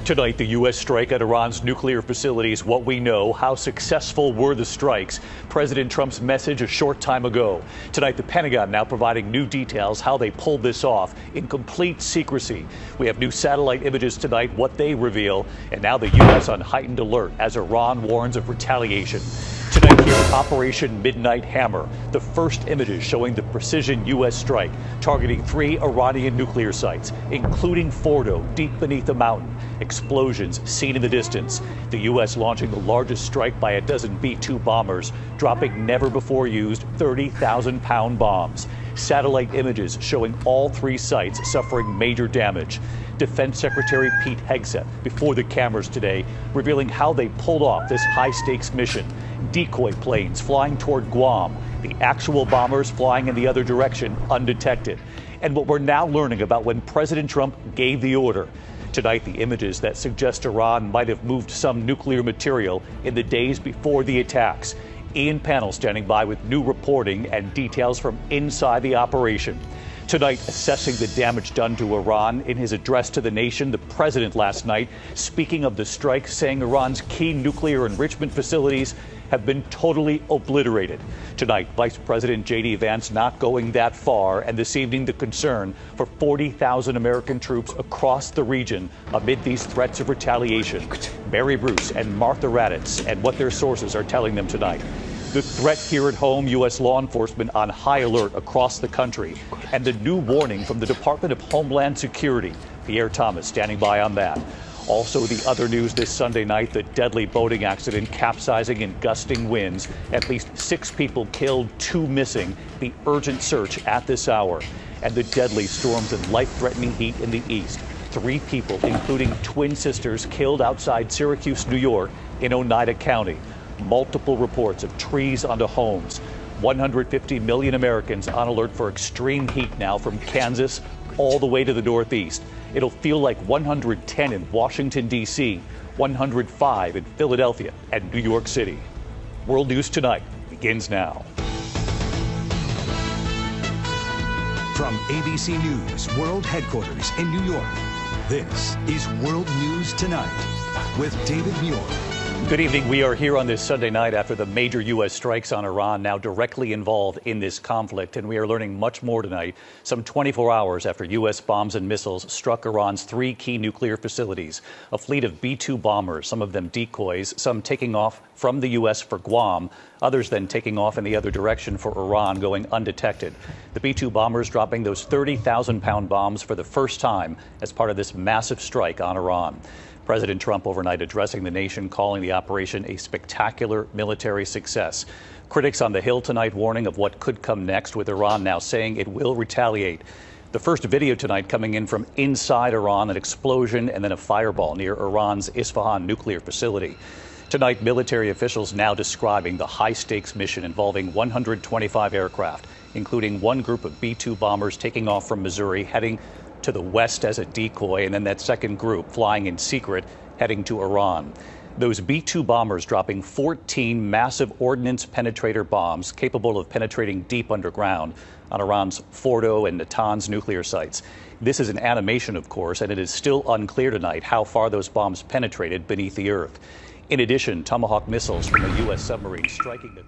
Tonight, the U.S. strike at Iran's nuclear facilities, what we know, how successful were the strikes, President Trump's message a short time ago. Tonight, the Pentagon now providing new details how they pulled this off in complete secrecy. We have new satellite images tonight, what they reveal, and now the U.S. on heightened alert as Iran warns of retaliation. Tonight here, Operation Midnight Hammer, the first images showing the precision U.S. strike targeting 3 Iranian nuclear sites, including Fordo, deep beneath the mountain. Explosions seen in the distance. The U.S. launching the largest strike by a dozen B-2 bombers, dropping never-before-used 30,000-pound bombs. Satellite images showing all 3 sites suffering major damage. Defense Secretary Pete Hegseth before the cameras today, revealing how they pulled off this high-stakes mission. Decoy planes flying toward Guam, the actual bombers flying in the other direction undetected. And what we're now learning about when President Trump gave the order. Tonight, the images that suggest Iran might have moved some nuclear material in the days before the attacks. Ian Pannell standing by with new reporting and details from inside the operation. Tonight, assessing the damage done to Iran. In his address to the nation, the president last night speaking of the strike, saying Iran's key nuclear enrichment facilities have been totally obliterated. Tonight, Vice President J.D. Vance not going that far, and this evening the concern for 40,000 American troops across the region amid these threats of retaliation. Mary Bruce and Martha Raddatz and what their sources are telling them tonight. The threat here at home, U.S. law enforcement on high alert across the country, and the new warning from the Department of Homeland Security. Pierre Thomas standing by on that. Also, the other news this Sunday night, the deadly boating accident capsizing in gusting winds. At least 6 people killed, 2 missing. The urgent search at this hour. And the deadly storms and life-threatening heat in the east. 3 people, including twin sisters, killed outside Syracuse, New York, in Oneida County. Multiple reports of trees onto homes. 150 million Americans on alert for extreme heat now from Kansas all the way to the Northeast. It'll feel like 110 in Washington, D.C., 105 in Philadelphia and New York City. World News Tonight begins now. From ABC News World Headquarters in New York, this is World News Tonight with David Muir. Good evening. We are here on this Sunday night after the major U.S. strikes on Iran, now directly involved in this conflict. And we are learning much more tonight, some 24 hours after U.S. bombs and missiles struck Iran's 3 key nuclear facilities. A fleet of B-2 bombers, some of them decoys, some taking off from the U.S. for Guam, others then taking off in the other direction for Iran, going undetected. The B-2 bombers dropping those 30,000-pound bombs for the first time as part of this massive strike on Iran. President Trump overnight addressing the nation, calling the operation a spectacular military success. Critics on the Hill tonight warning of what could come next, with Iran now saying it will retaliate. The first video tonight coming in from inside Iran, an explosion and then a fireball near Iran's Isfahan nuclear facility. Tonight, military officials now describing the high-stakes mission involving 125 aircraft, including 1 group of B-2 bombers taking off from Missouri, heading to the west as a decoy, and then that second group flying in secret, heading to Iran. Those B-2 bombers dropping 14 massive ordnance penetrator bombs capable of penetrating deep underground on Iran's Fordo and Natanz nuclear sites. This is an animation, of course, and it is still unclear tonight how far those bombs penetrated beneath the earth. In addition, Tomahawk missiles from a U.S. submarine striking the